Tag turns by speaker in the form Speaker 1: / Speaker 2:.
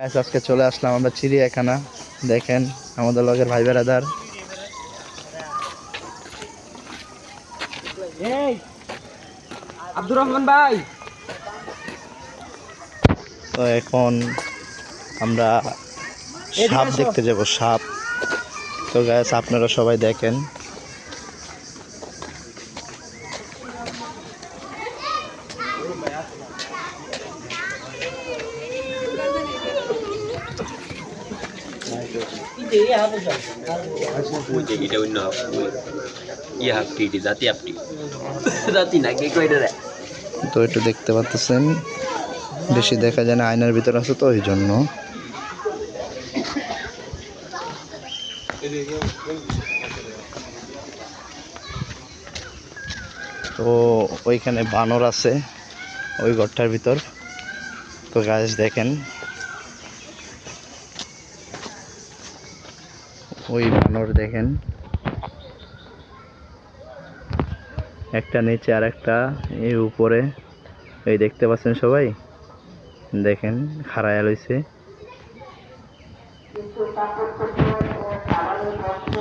Speaker 1: আজকে চলে আসলাম আমরা চিড়িয়াখানা। দেখেন আমাদের লগের ভাই বেড়াদার।
Speaker 2: আব্দুর রহমান ভাই,
Speaker 1: তো এখন আমরা সাপ দেখতে যাব, সাপ। তো গাইস আপনারা সবাই দেখেন। তো একটু দেখতে পাচ্ছেন, বেশি দেখা যায় না, আয়নার ভিতর আছে তো ওই জন্য। তো ওইখানে বানর আছে ওই ঘরটার ভিতর। তো গাইস দেখেন, ওই বানর দেখেন, একটা নিচে আর একটা এই উপরে। এই দেখতে পাচ্ছেন সবাই, দেখেন খাড়ায়া লইছে।